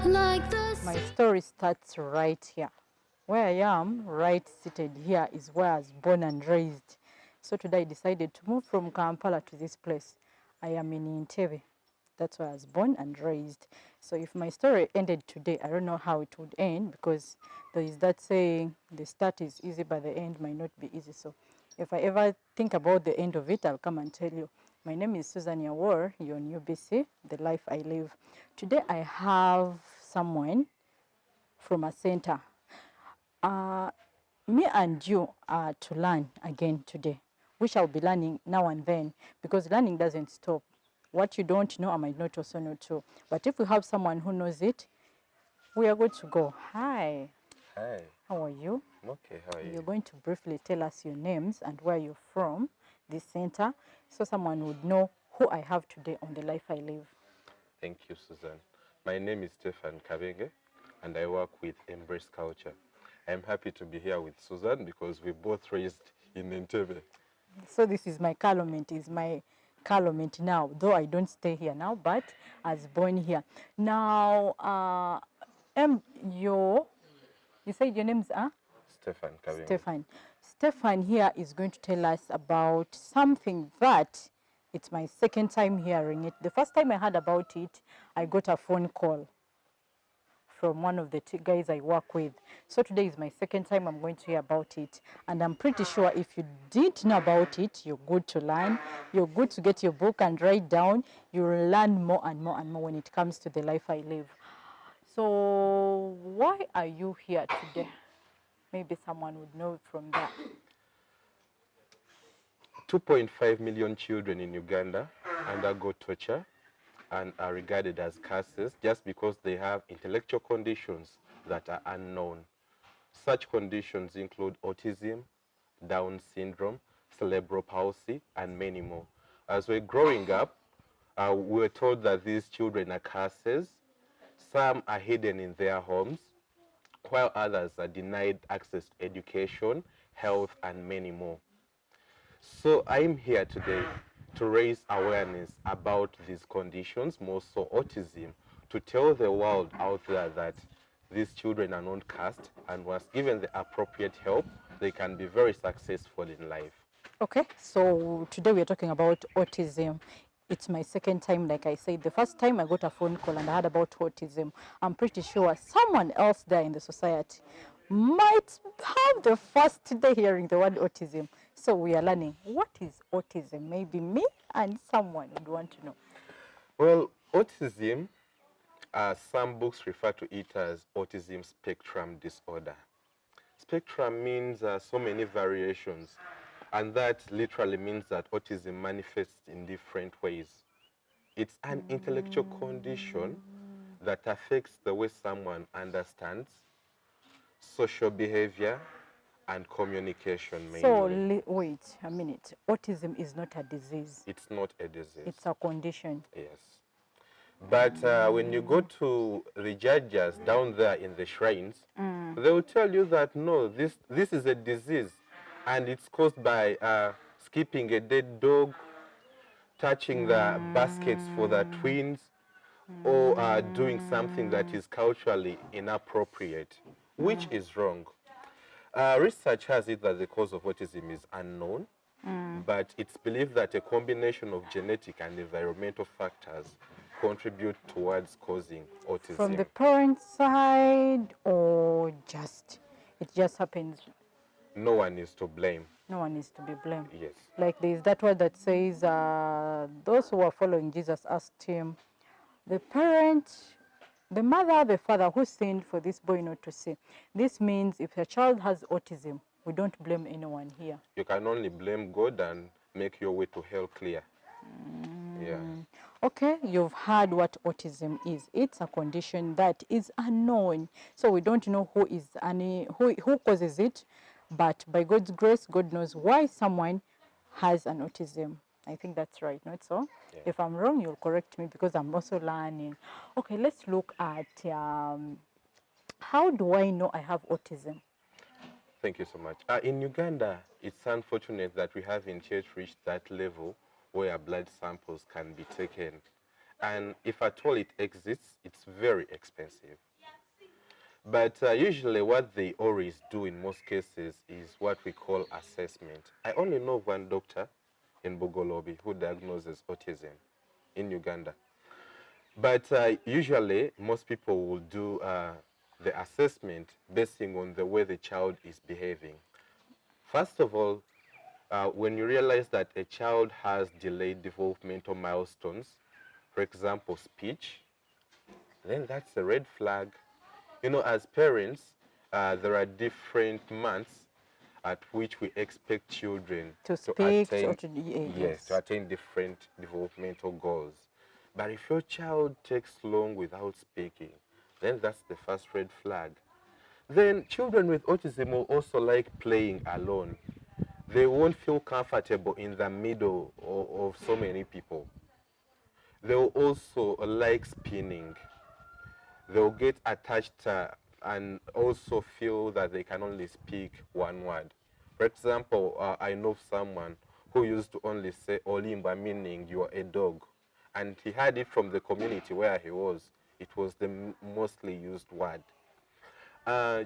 like this. My story starts right here. Where I am, right seated here, is where I was born and raised. So today I decided to move from Kampala to this place. I am in Entebbe. That's where I was born and raised. So if my story ended today, I don't know how it would end, because there is that saying, the start is easy, but the end might not be easy. So if I ever think about the end of it, I'll come and tell you. My name is Susan Yawor. You're on UBC, The Life I Live. Today I have someone from a center. Me and you are to learn again today. We shall be learning now and then, because learning doesn't stop. What you don't know, I might not also know too. But if we have someone who knows it, we are good to go. Hi. Hi. How are you? I'm okay. How are you? You're going to briefly tell us your names and where you're from, this center, so someone would know who I have today on The Life I Live. Thank you, Susan. My name is Stefan Kabenge, and I work with Embrace Culture. I'm happy to be here with Susan because we both raised in Entebbe. So this is my calumet now, though I don't stay here now, but I was born here. Now, you said your name's Stefan Kabenge. Stefan. Stefan here is going to tell us about something that it's my second time hearing it. The first time I heard about it, I got a phone call from one of the guys I work with. So today is my second time I'm going to hear about it. And I'm pretty sure if you didn't know about it, you're good to learn. You're good to get your book and write down. You'll learn more and more and more when it comes to The Life I Live. So why are you here today? Maybe someone would know from that. 2.5 million children in Uganda undergo torture and are regarded as curses just because they have intellectual conditions that are unknown. Such conditions include autism, Down syndrome, cerebral palsy, and many more. As we're growing up, we were told that these children are curses. Some are hidden in their homes, while others are denied access to education, health, and many more. So I'm here today to raise awareness about these conditions, more so autism, to tell the world out there that these children are not cursed, and once given the appropriate help, they can be very successful in life. Okay, so today we are talking about autism. It's my second time, like I said. The first time I got a phone call and I heard about autism. I'm pretty sure someone else there in the society might have the first day hearing the word autism. So we are learning, what is autism? Maybe me and someone would want to know. Well, autism, some books refer to it as autism spectrum disorder. Spectrum means so many variations, and that literally means that autism manifests in different ways. It's an intellectual condition that affects the way someone understands social behavior and communication mainly. So wait a minute. Autism is not a disease. It's not a disease. It's a condition. Yes. But when you go to the judges down there in the shrines, they will tell you that no, this is a disease, and it's caused by skipping a dead dog, touching the baskets for the twins, or doing something that is culturally inappropriate, which is wrong. Research has it that the cause of autism is unknown, but it's believed that a combination of genetic and environmental factors contribute towards causing autism. From the parent side, or it just happens? No one is to blame. No one is to be blamed. Yes. Like there is that word that says, those who are following Jesus asked him, the mother, the father, who sinned for this boy not to see? This means if a child has autism, we don't blame anyone here. You can only blame God and make your way to hell clear. Yeah. Okay, you've heard what autism is. It's a condition that is unknown. So we don't know who causes it, but by God's grace, God knows why someone has an autism. I think that's right, not so? Yeah. If I'm wrong, you'll correct me because I'm also learning. Okay, let's look at how do I know I have autism? Thank you so much. In Uganda, it's unfortunate that we haven't yet reached that level where blood samples can be taken. and if at all it exists, it's very expensive. But usually what they always do in most cases is what we call assessment. I only know one doctor in Bugolobi who diagnoses autism in Uganda. But usually most people will do the assessment basing on the way the child is behaving. First of all, when you realize that a child has delayed developmental milestones, for example, speech, then that's a red flag. You know, as parents, there are different months at which we expect children To to speak or attain, to yes, to attain different developmental goals. But if your child takes long without speaking, then that's the first red flag. Then children with autism will also like playing alone. They won't feel comfortable in the middle of so many people. They'll also like spinning. They'll get attached and also feel that they can only speak one word. For example, I know someone who used to only say Olimba, meaning you are a dog. And he had it from the community where he was. It was the mostly used word.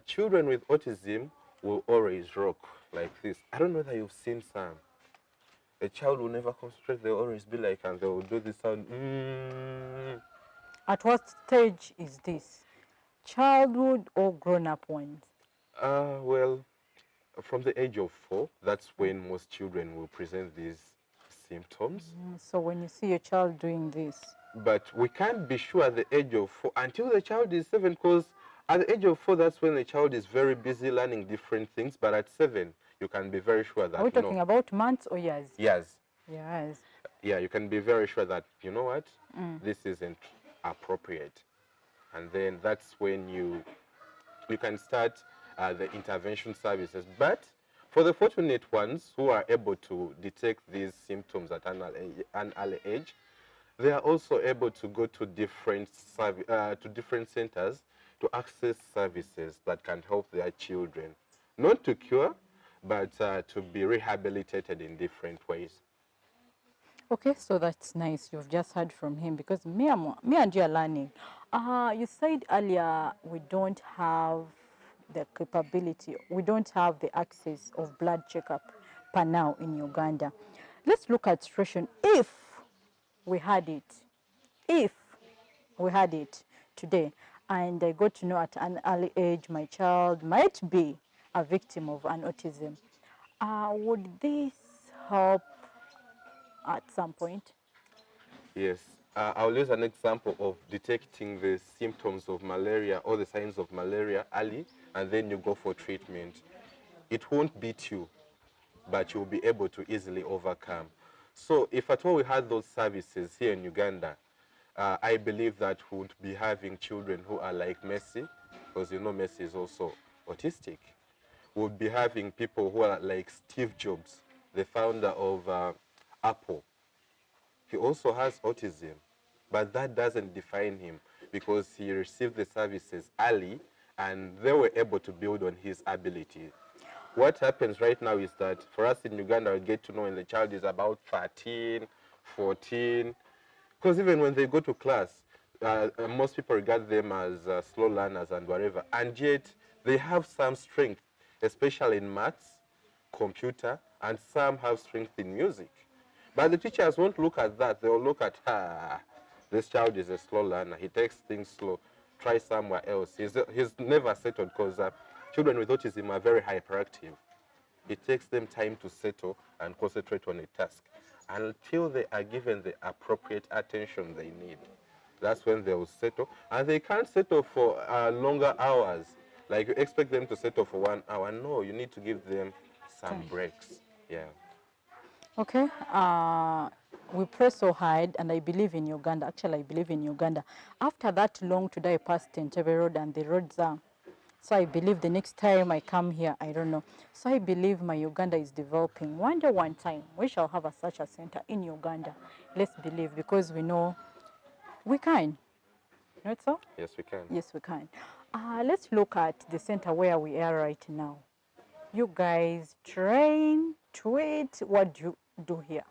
Children with autism will always rock like this. I don't know that you've seen some. A child will never concentrate, they'll always be like, and they'll do this sound. At what stage is this? Childhood or grown-up ones? Well, from the age of 4, that's when most children will present these symptoms. So when you see your child doing this, But we can't be sure at the age of 4 until the child is 7, because at the age of 4, that's when the child is very busy learning different things. But at 7, you can be very sure that are we talking about months or years? Yes. Yes. Yeah, you can be very sure that, you know what, this isn't appropriate. And then that's when you can start the intervention services. But for the fortunate ones who are able to detect these symptoms at an early age, they are also able to go to different centers to access services that can help their children, not to cure, but to be rehabilitated in different ways. Okay, so that's nice. You've just heard from him because me and you are learning. You said earlier we don't have the capability, we don't have the access of blood checkup per now in Uganda. Let's look at situation if we had it. If we had it today and I got to know at an early age my child might be a victim of an autism, would this help at some point? Yes. I'll use an example of detecting the symptoms of malaria or the signs of malaria early, and then you go for treatment. It won't beat you, but you'll be able to easily overcome. So if at all we had those services here in Uganda, I believe that we would be having children who are like Messi, because you know Messi is also autistic. We'll be having people who are like Steve Jobs, the founder of Apple. He also has autism, but that doesn't define him because he received the services early and they were able to build on his ability. What happens right now is that for us in Uganda, we get to know when the child is about 13, 14, because even when they go to class, most people regard them as slow learners and whatever, and yet they have some strength, especially in maths, computer, and some have strength in music. But the teachers won't look at that. They'll look at, this child is a slow learner. He takes things slow. Try somewhere else. He's never settled because children with autism are very hyperactive. It takes them time to settle and concentrate on a task until they are given the appropriate attention they need. That's when they will settle. And they can't settle for longer hours. Like you expect them to settle for 1 hour. No, you need to give them some breaks. Yeah. Okay, we press so hard, and I believe in Uganda. Actually, I believe in Uganda. After that long today, I passed Entebbe Road, and the roads are. So I believe the next time I come here, I don't know. So I believe my Uganda is developing. One day, one time, we shall have such a center in Uganda. Let's believe, because we know we can. Not so? Yes, we can. Yes, we can. Let's look at the center where we are right now. You guys train, tweet, what do you do here?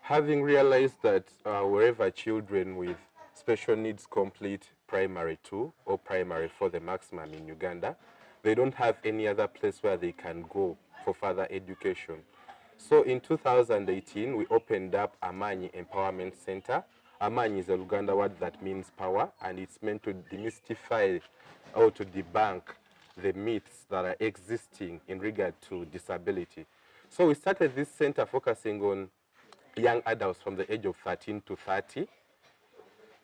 Having realized that wherever children with special needs complete primary 2 or primary 4, the maximum in Uganda, they don't have any other place where they can go for further education. So in 2018, we opened up Amanyi Empowerment Center. Amanyi is a Luganda word that means power, and it's meant to demystify or to debunk the myths that are existing in regard to disability. So we started this center focusing on young adults from the age of 13 to 30,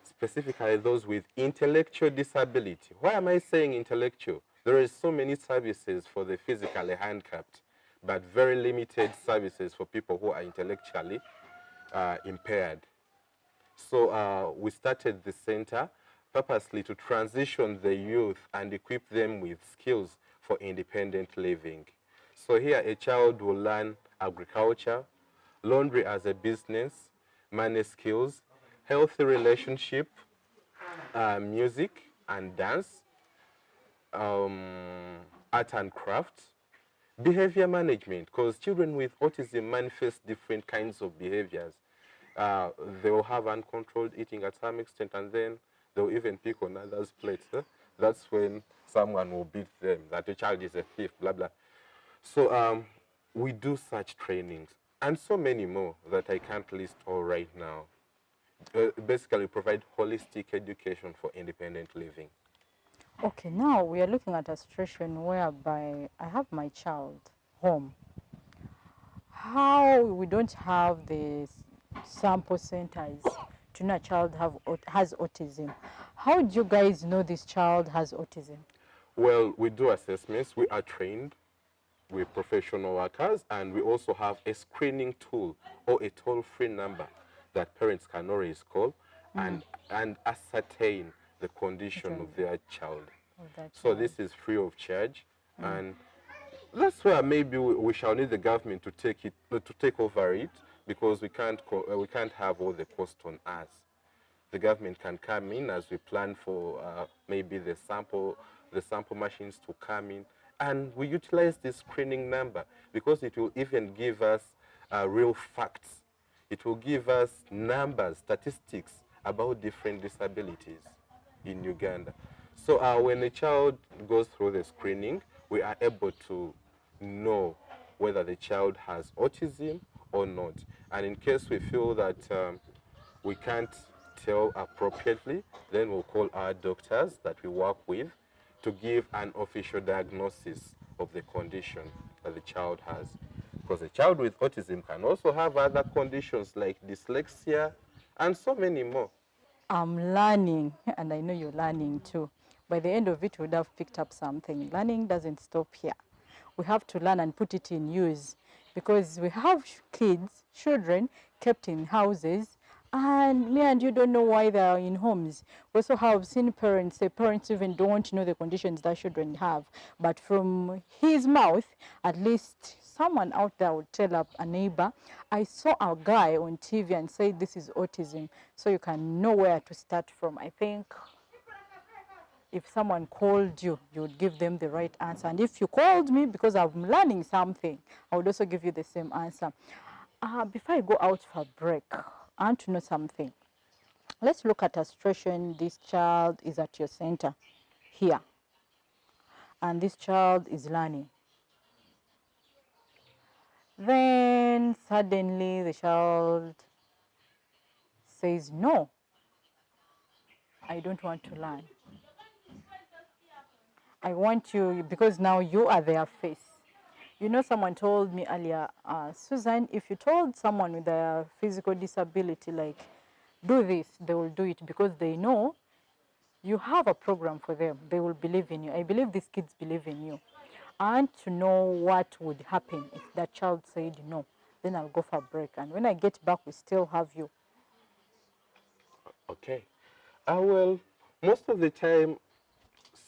specifically those with intellectual disability. Why am I saying intellectual? There is so many services for the physically handicapped, but very limited services for people who are intellectually impaired. So we started the center purposely to transition the youth and equip them with skills for independent living. So here a child will learn agriculture, laundry as a business, money skills, healthy relationship, music and dance, art and craft, behavior management, because children with autism manifest different kinds of behaviors. They will have uncontrolled eating at some extent, and then they'll even pick on others' plates. That's when someone will beat them, that a child is a thief, blah, blah. So we do such trainings and so many more that I can't list all right now. Basically, provide holistic education for independent living. Okay, now we are looking at a situation whereby I have my child home. How we don't have the sample centers to know a child has autism. How do you guys know this child has autism? Well, we do assessments. We are trained. We're professional workers, and we also have a screening tool or a toll-free number that parents can always call and ascertain the condition of their child. So this is free of charge, and that's where maybe we shall need the government to take over it, because we can't have all the cost on us. The government can come in as we plan for maybe the sample machines to come in, and we utilize this screening number because it will even give us real facts. It will give us numbers, statistics about different disabilities in Uganda. So when a child goes through the screening, we are able to know whether the child has autism or not. And in case we feel that we can't tell appropriately, then we'll call our doctors that we work with to give an official diagnosis of the condition that the child has. Because a child with autism can also have other conditions like dyslexia and so many more. I'm learning, and I know you're learning too. By the end of it, we would have picked up something. Learning doesn't stop here. We have to learn and put it in use, because we have children kept in houses, and me and you don't know why they are in homes. We also have seen parents say parents even don't know the conditions that children have. But from his mouth, at least someone out there would tell a neighbor, I saw a guy on TV and say this is autism, so you can know where to start from. I think if someone called you, you would give them the right answer. And if you called me because I'm learning something, I would also give you the same answer. Before I go out for break, I want to know something. Let's look at a situation. This child is at your center here, and this child is learning. Then suddenly the child says, no, I don't want to learn. I want you, because now you are their face. You know, someone told me earlier, Susan, if you told someone with a physical disability, like, do this, they will do it because they know you have a program for them. They will believe in you. I believe these kids believe in you. I want to know what would happen if that child said no. Then I'll go for a break. And when I get back, we still have you. Okay. Well, most of the time,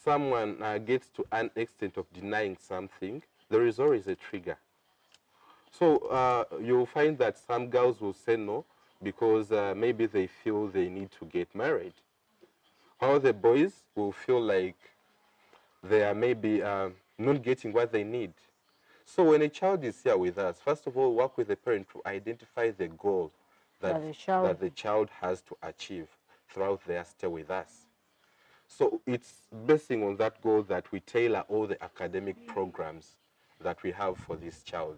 someone gets to an extent of denying something, there is always a trigger. So you'll find that some girls will say no because maybe they feel they need to get married. Or the boys will feel like they are maybe not getting what they need. So when a child is here with us, first of all, work with the parent to identify the goal that that the child has to achieve throughout their stay with us. So it's basing on that goal that we tailor all the academic programs that we have for this child.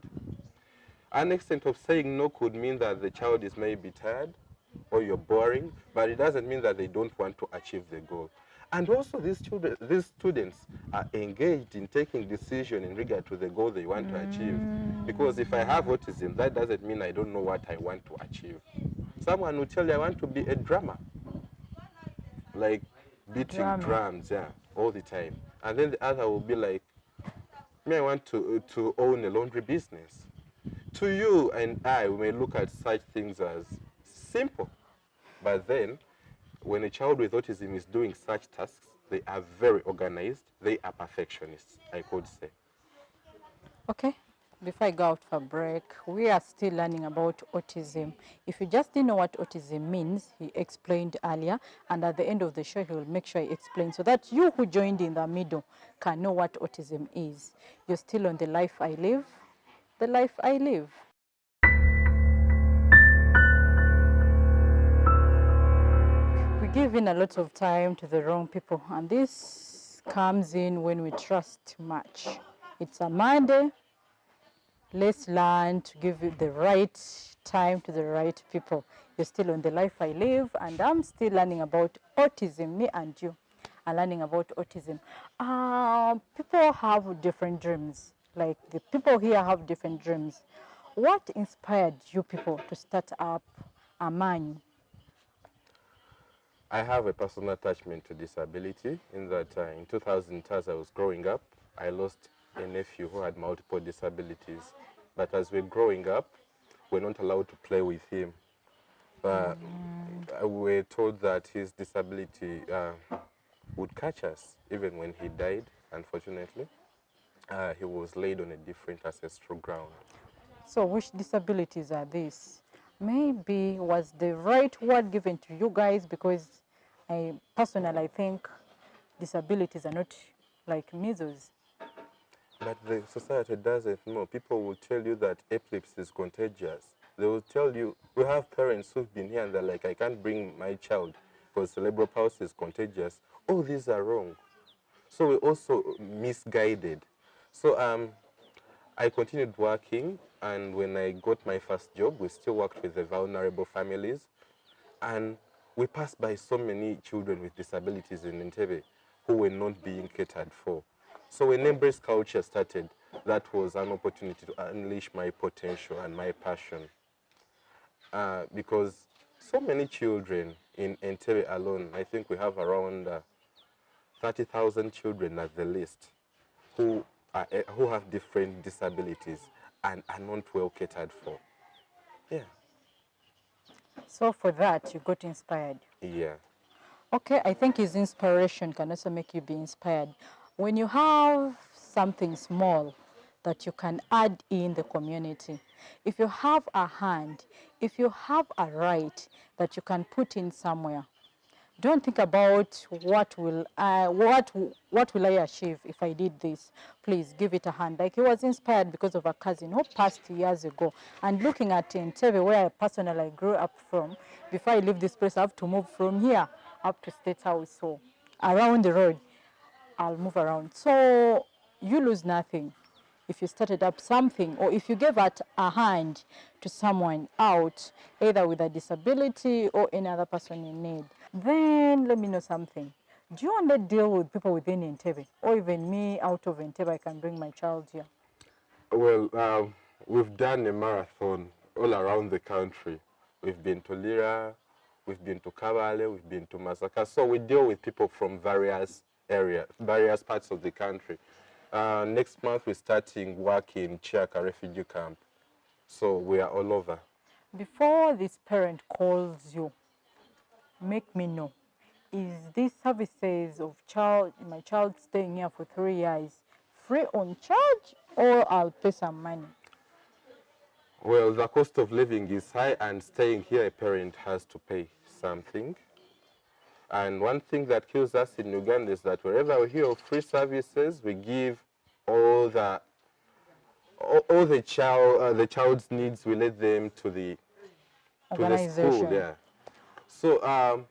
An extent of saying no could mean that the child is maybe tired or you're boring, but it doesn't mean that they don't want to achieve the goal. And also these students are engaged in taking decision in regard to the goal they want to achieve. Because if I have autism, that doesn't mean I don't know what I want to achieve. Someone will tell you, I want to be a drummer. Like beating drums, yeah, all the time. And then the other will be like, me, I want to own a laundry business. To you and I, we may look at such things as simple. But then, when a child with autism is doing such tasks, they are very organized. They are perfectionists, I could say. Okay, before I go out for break, we are still learning about autism. If you just didn't know what autism means, he explained earlier, and at the end of the show, he will make sure he explains so that you who joined in the middle can know what autism is. You're still on The Life I Live, The Life I Live. We give in a lot of time to the wrong people, and this comes in when we trust too much. It's a Monday. Let's learn to give it the right time to the right people. You're still on The Life I Live, and I'm still learning about autism. Me and you are learning about autism. People have different dreams. Like the people here have different dreams. What inspired you people to start up Amani? I have a personal attachment to disability in that in 2000, as I was growing up, I lost a nephew who had multiple disabilities. But as we're growing up, we're not allowed to play with him. But we're told that his disability would catch us, even when he died, unfortunately. He was laid on a different ancestral ground. So which disabilities are these? Maybe was the right word given to you guys, because I think disabilities are not like measles. But the society doesn't know. People will tell you that epilepsy is contagious. They will tell you, we have parents who've been here and they're like, I can't bring my child because cerebral palsy is contagious. All these are wrong. So we're also misguided. So I continued working, and when I got my first job, we still worked with the vulnerable families. And we passed by so many children with disabilities in Entebbe who were not being catered for. So when Embrace Culture started, that was an opportunity to unleash my potential and my passion. Because so many children in Entebbe alone, I think we have around 30,000 children at the least who have different disabilities and are not well catered for. Yeah. So for that, you got inspired. Yeah. Okay, I think his inspiration can also make you be inspired. When you have something small that you can add in the community, if you have a hand, if you have a right that you can put in somewhere, don't think about what will I achieve if I did this. Please give it a hand. Like he was inspired because of a cousin who passed years ago. And looking at Entebbe, where I personally grew up from, before I leave this place, I have to move from here up to State House. So around the road, I'll move around. So you lose nothing if you started up something, or if you gave out a hand to someone out, either with a disability or any other person in need. Then let me know something. Do you only deal with people within Entebbe, or even me out of Entebbe, I can bring my child here? Well, we've done a marathon all around the country. We've been to Lira, we've been to Kabale, we've been to Masaka. So we deal with people from various areas, various parts of the country. Next month, we're starting work in Chiaka refugee camp. So we are all over. Before this parent calls you, make me know. Is these services of my child staying here for 3 years free on charge, or I'll pay some money? Well, the cost of living is high, and staying here, a parent has to pay something. And one thing that kills us in Uganda is that wherever we hear of free services, we give all the child's needs, we let them to the to the school. Organization. Yeah. So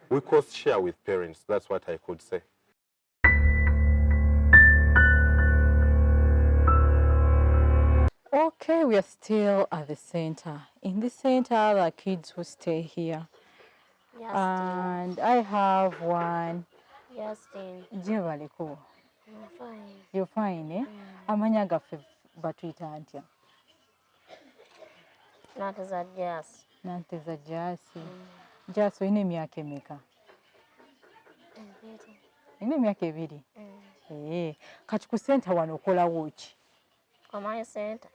we cost share with parents. That's what I could say. Okay, we are still at the center. In the center, the kids who stay here. Yes, And I have one. Justin. Jebaliko. I'm fine. You're fine, eh? Amanya gaffe batuyita antya? Not as a Jas. Nanteza Jasi. Jasi oyina emyaka emeka? Oyina emyaka 2? Kati ku senta wano okolawo ki? Komayo center.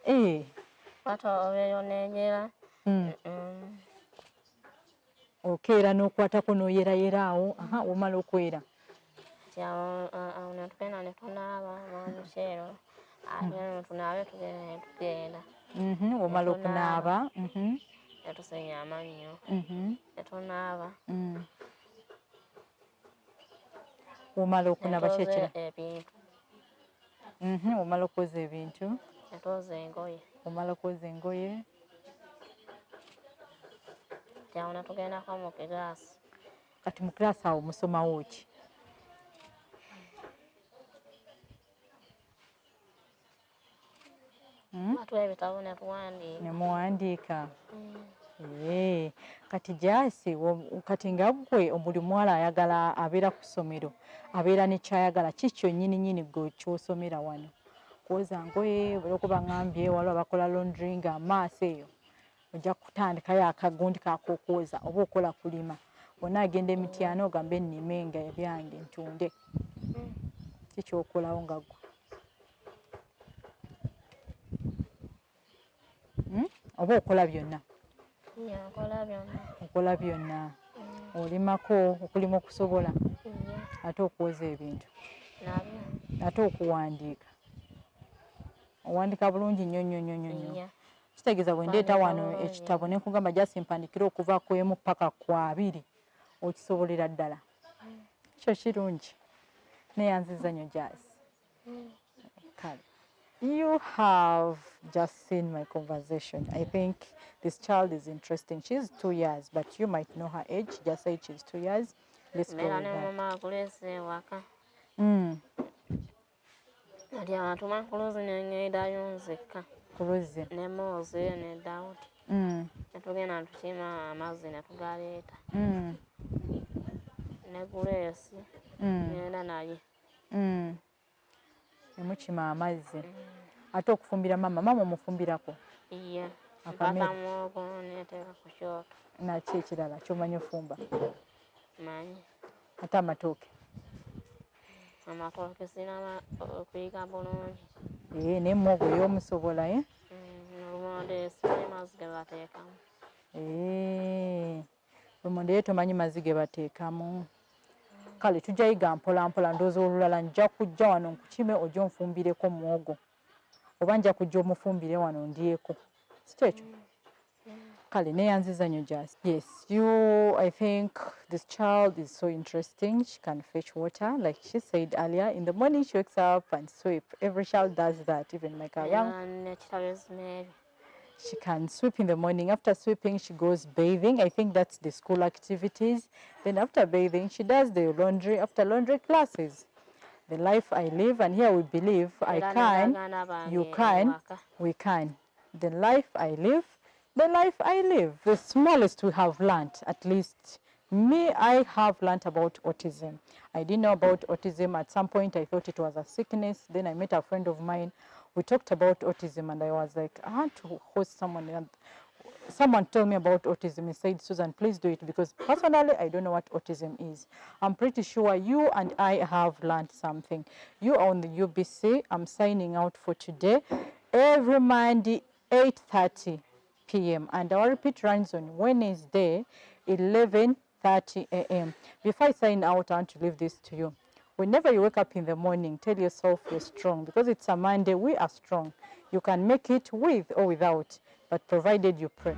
Kati obeyo n'enjera. okeera n'okwatako n'oyerayera awo. Womala okwera. Awo netugenda netunaaba n'omuceero. Ate tunaabe tugenda. Womala okunaaba. Netusenya amannyo. Netunaaba. Womala okunaaba kyekira? Ebintu. Womala okwoza ebintu. Netwoza engoye. Womala okwoza engoye. Awo netugendako mu kiraasi. Kati mu kiraasi awo musomawo ki? Batuwa ebitabo netuwandiika. Nemuwandiika. Kati Jasi, kati nga gwe buli muwala ayagala abeera ku ssomero, abeera ne kyayagala kikyo nnyini gwe ky'osomera wano? Kwoza ngoye, olwokuba ngambye waliwo abakola laundry nga maaso eyo ojja kutandikayo akagundi kakokwoza, oba okola kulima. Wonna agenda emityano ogambe nnime nga ebyange ntunde. Kikyokolawo nga gwe? Oba okola byonna? Okola byonna. Olimako okulima okusobola? Ate okwoza ebintu? Ate okuwandiika? Owandiika bulungi nnyo. Kitegeeza bwe ndeeta wano ekitabo ne nkugamba Jasi mpandikira okuva ku 1 paka ku 2, okisobolera ddala? Kyo kirungi. Neeyanziza nnyo Jasi. Kale. You have just seen my conversation. I think this child is interesting. She's 2 years, but you might know her age. Just say she's 2 years. Let's go with that. Ati abatuma kuluzi n'eng'edayo nzekka. Kuluzi? Ne Moze ne Dawudi. Netugenda netukima amazzi netugaleeta. Ne Grace ngenda naye. Nemukima amazzi. Ate okufumbira mama omufumbirako? Iye. Mpata muwogo neteeka ku kyoto. Naki ekirala ky'omanyi ofumba? Manyi. Ate amatooke? Amatooke sina okuyiga bulungi. Naye muwogo y'omusobola? Lumonde simanyi mazzi ge bateekamu. Lumonde ye tomanyi mazzi ge bateekamu? Kale tujja yiga mpola mpola, ndowooza olulala nja kujja wano nkukime ojja onfumbireko muwogo, oba nja kujja omufumbire wano ndyeko. Si kyekyo? Kale neeyanziza nnyo Jasi. Yes, I think this child is so interesting. She can fetch water, like she said earlier. In the morning she wakes up and sweep. Every child does that, even my young. She can sweep in the morning. After sweeping, she goes bathing. I think that's the school activities. Then after bathing, she does the laundry. After laundry, classes. The life I live, and here we believe I can, you can, we can. The life I live, the life I live. The smallest we have learnt, at least me, I have learnt about autism. I didn't know about autism. At some point, I thought it was a sickness. Then I met a friend of mine. We talked about autism, and I was like, I had to host someone. And someone told me about autism. He said, Susan, please do it, because personally, I don't know what autism is. I'm pretty sure you and I have learned something. You are on the UBC. I'm signing out for today. Every Monday, 8:30 p.m. And our repeat runs on Wednesday, 11:30 a.m. Before I sign out, I want to leave this to you. Whenever you wake up in the morning, tell yourself you're strong, because it's a Monday. We are strong. You can make it with or without, but provided you pray.